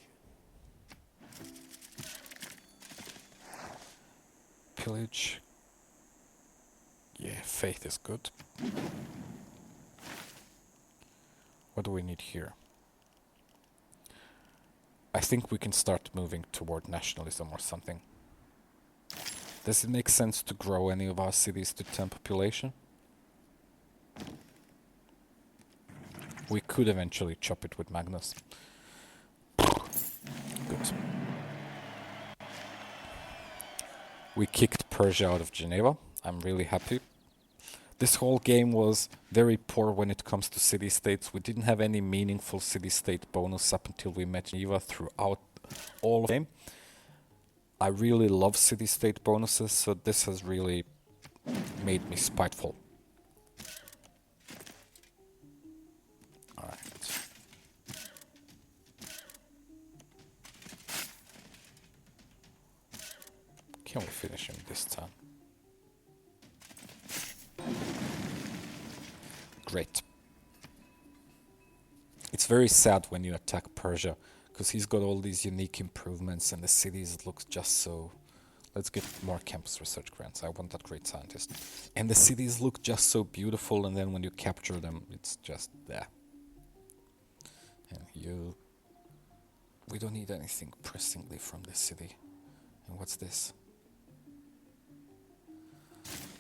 Pillage. Yeah, faith is good. What do we need here? I think we can start moving toward nationalism or something. Does it make sense to grow any of our cities to 10 population? We could eventually chop it with Magnus. Good. We kicked Persia out of Geneva. I'm really happy. This whole game was very poor when it comes to city-states. We didn't have any meaningful city-state bonus up until we met Geneva throughout all of the game. I really love city-state bonuses, so this has really made me spiteful. Alright. Can we finish him this time? Great. It's very sad when you attack Persia, because he's got all these unique improvements and the cities look just so... Let's get more campus research grants. I want that great scientist. And the cities look just so beautiful, and then when you capture them, it's just there. And you... We don't need anything pressingly from this city. And what's this?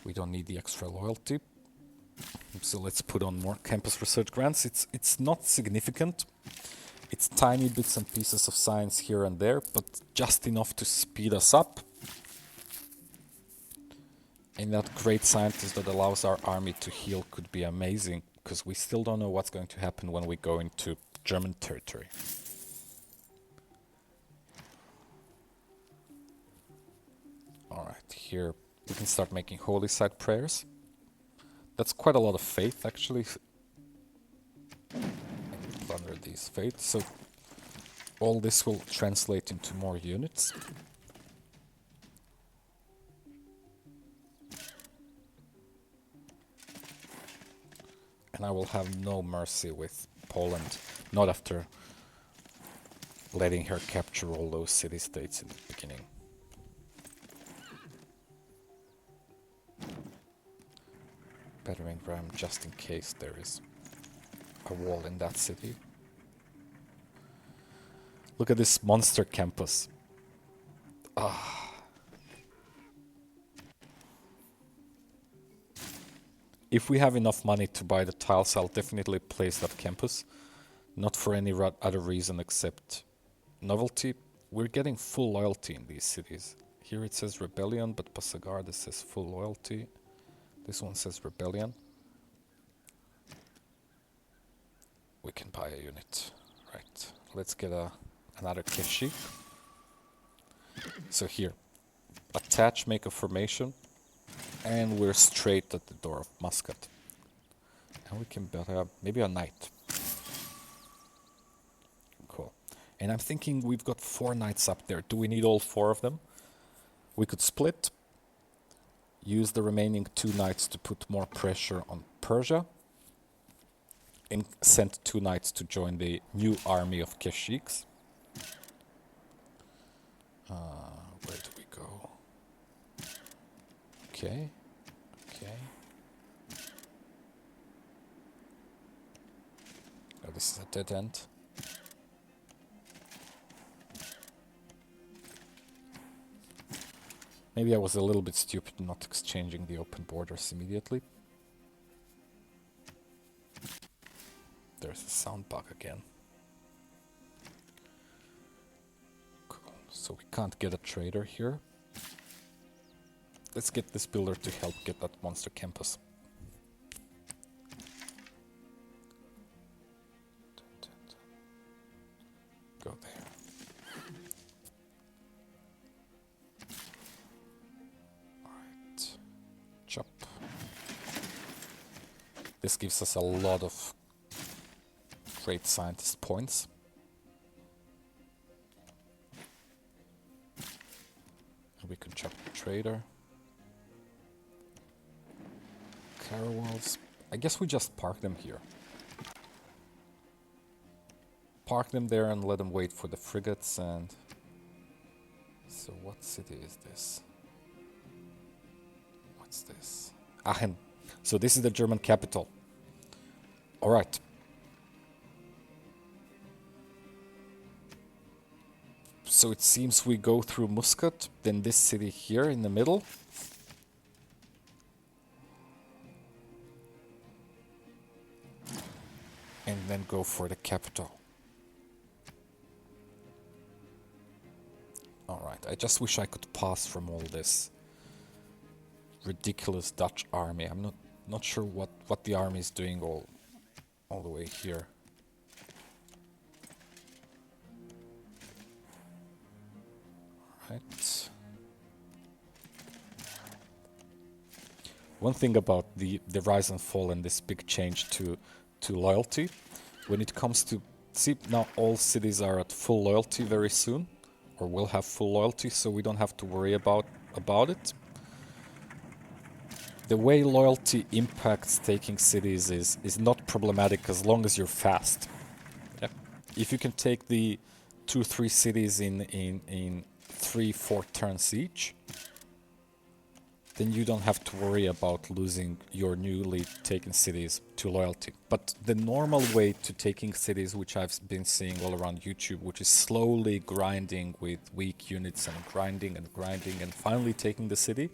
We don't need the extra loyalty. So let's put on more campus research grants. It's not significant. It's tiny bits and pieces of science here and there, but just enough to speed us up. And that great scientist that allows our army to heal could be amazing, because we still don't know what's going to happen when we go into German territory. Alright, here we can start making holy site prayers. That's quite a lot of faith, actually. Plunder these faiths, so all this will translate into more units. And I will have no mercy with Poland, not after letting her capture all those city-states in the beginning. Battering ram just in case there is a wall in that city. Look at this monster campus. If we have enough money to buy the tiles, I'll definitely place that campus. Not for any other reason except novelty. We're getting full loyalty in these cities. Here it says rebellion, but Passagarda says full loyalty. This one says rebellion. We can buy a unit. Right, let's get a another Keshi. So here, attach, make a formation, and we're straight at the door of Muscat. And we can build up maybe a knight. Cool. And I'm thinking we've got 4 knights up there. Do we need all 4 of them? We could split, use the remaining 2 knights to put more pressure on Persia, and send 2 knights to join the new army of Keshiks. Where do we go? Okay. Oh, this is a dead end. Maybe I was a little bit stupid not exchanging the open borders immediately. There's a sound bug again. Cool. So we can't get a trader here. Let's get this builder to help get that monster campus. Go there. Alright. Chop. This gives us a lot of great scientist points. And we can chop the trader. Caravels. I guess we just park them here. Park them there and let them wait for the frigates. And so what city is this? What's this? Aachen. So this is the German capital. All right. So it seems we go through Muscat, then this city here in the middle. And then go for the capital. Alright, I just wish I could pass from all this ridiculous Dutch army. I'm not sure what the army is doing all the way here. Right. One thing about the Rise and Fall and this big change to loyalty, when it comes to, see, now all cities are at full loyalty very soon, or will have full loyalty, so we don't have to worry about it. The way loyalty impacts taking cities is not problematic as long as you're fast. Yeah. If you can take the 2-3 cities in 3-4 turns each, then you don't have to worry about losing your newly taken cities to loyalty. But the normal way to taking cities, which I've been seeing all around YouTube, which is slowly grinding with weak units and grinding and finally taking the city,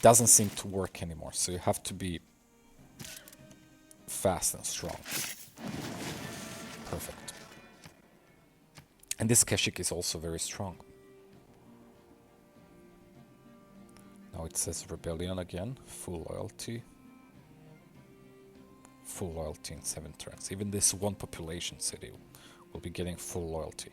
doesn't seem to work anymore. So you have to be fast and strong. Perfect. And this Keshik is also very strong. Now it says rebellion again, full loyalty. Full loyalty in 7 turns. Even this one population city will be getting full loyalty.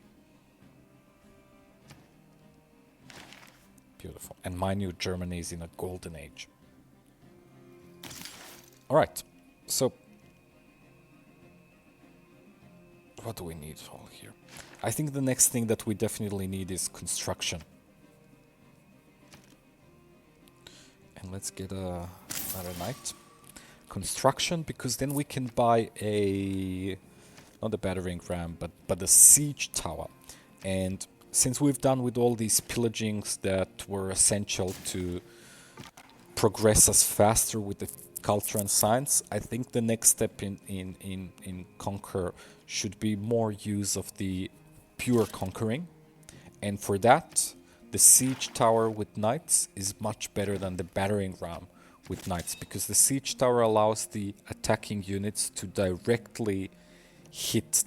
Beautiful. And my new Germany is in a golden age. Alright, so what do we need all here? I think the next thing that we definitely need is construction. And let's get another knight. Construction, because then we can buy not a battering ram, but a siege tower. And since we've done with all these pillagings that were essential to progress us faster with the culture and science, I think the next step in Conquer should be more use of the pure conquering. And for that, the siege tower with knights is much better than the battering ram with knights, because the siege tower allows the attacking units to directly hit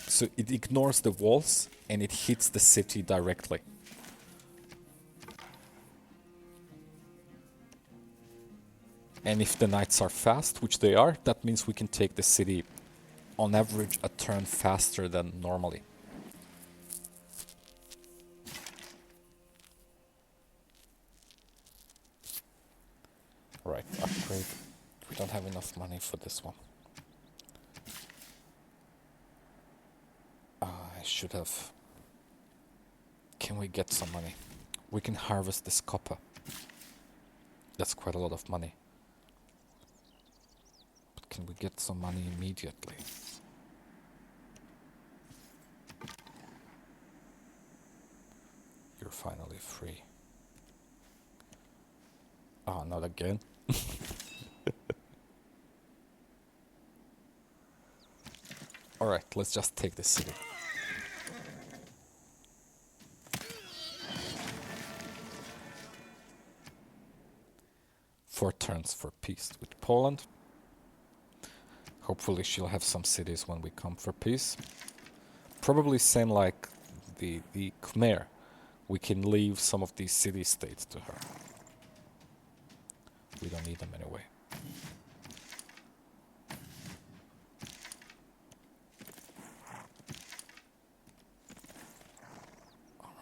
so it ignores the walls and it hits the city directly. And if the knights are fast, which they are, that means we can take the city on average a turn faster than normally. upgrade. We don't have enough money for this one. I should have... Can we get some money? We can harvest this copper. That's quite a lot of money. But can we get some money immediately? You're finally free. Oh, not again. Alright, let's just take this city. Four turns for peace with Poland. Hopefully she'll have some cities when we come for peace. Probably same like the Khmer. We can leave some of these city-states to her. We don't need them anyway.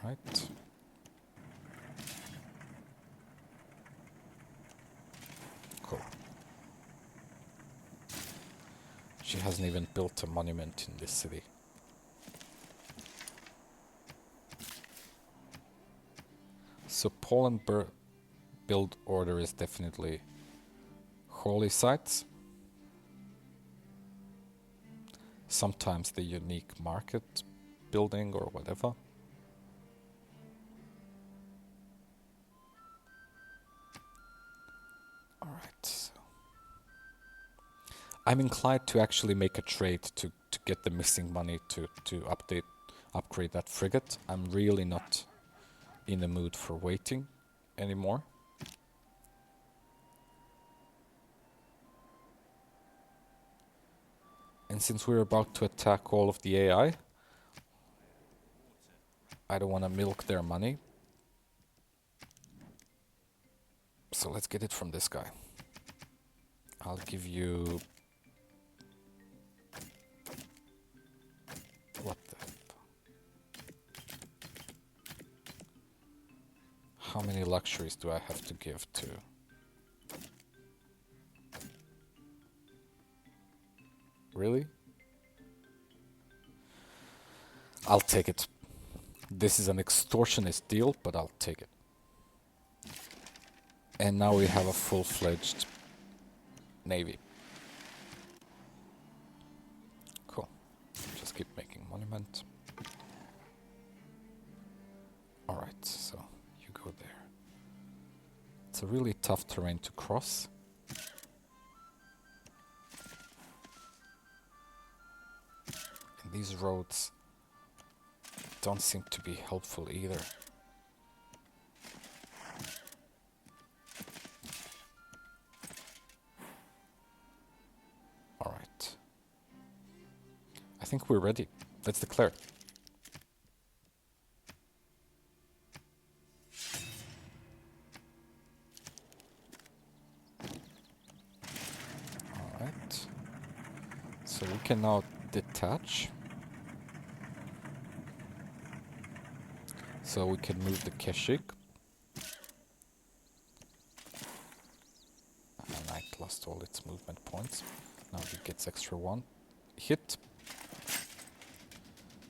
Alright. Cool. She hasn't even built a monument in this city. So Poland build order is definitely holy sites. Sometimes the unique market building or whatever. Alright, so I'm inclined to actually make a trade to get the missing money to upgrade that frigate. I'm really not in the mood for waiting anymore. And since we're about to attack all of the AI, I don't want to milk their money. So let's get it from this guy. I'll give you... What the... How many luxuries do I have to give to... Really? I'll take it. This is an extortionist deal, but I'll take it. And now we have a full-fledged navy. Cool. Just keep making monument. Alright, so you go there. It's a really tough terrain to cross. And these roads don't seem to be helpful either. Alright. I think we're ready. Let's declare. Alright. So we can now detach. So we can move the Keshik. And Knight lost all its movement points. Now it gets extra one. Hit.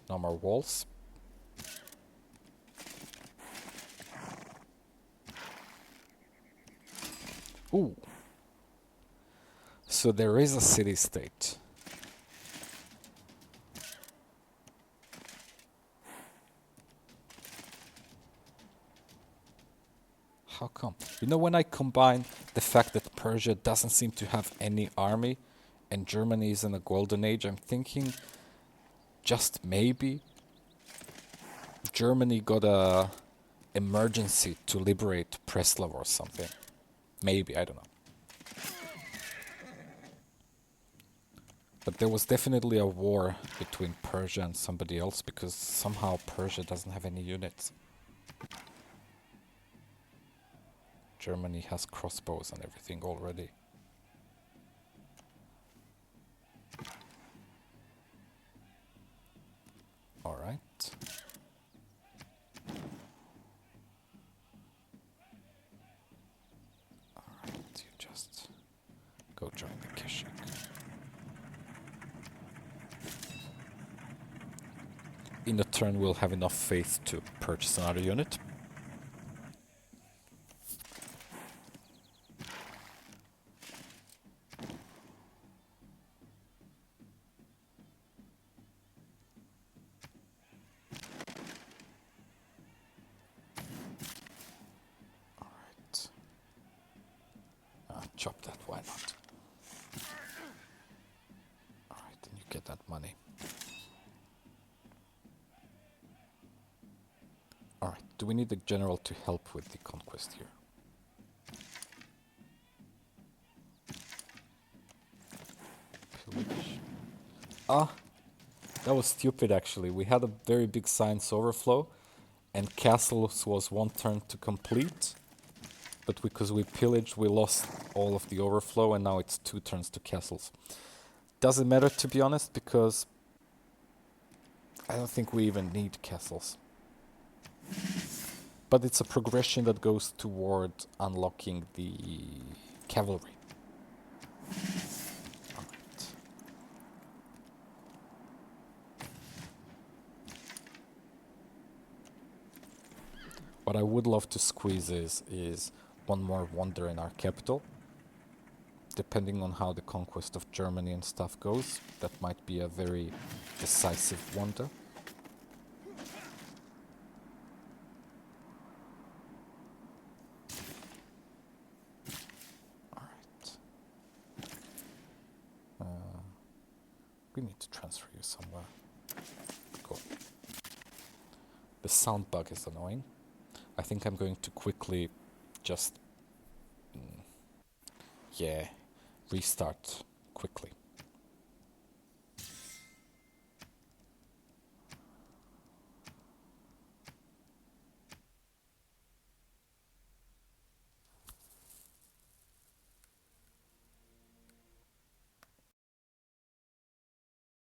No more walls. Ooh. So there is a city-state. How come? You know, when I combine the fact that Persia doesn't seem to have any army and Germany is in a golden age, I'm thinking just maybe Germany got a emergency to liberate Preslav or something. Maybe, I don't know. But there was definitely a war between Persia and somebody else because somehow Persia doesn't have any units. Germany has crossbows and everything already. Alright. Alright, you just... in a turn we'll have enough faith to purchase another unit. Alright. Chop that, why not? Alright, then you get that money. Alright, do we need a general to help with the conquest here? Pillage. Ah, that was stupid actually. We had a very big science overflow and castles was one turn to complete. But because we pillaged, we lost all of the overflow and now it's 2 turns to castles. Doesn't matter to be honest, because I don't think we even need castles. But it's a progression that goes toward unlocking the cavalry. Alright. What I would love to squeeze is one more wonder in our capital. Depending on how the conquest of Germany and stuff goes, that might be a very decisive wonder. Alright. We need to transfer you somewhere. Cool. The sound bug is annoying. I think I'm going to quickly just... restart quickly.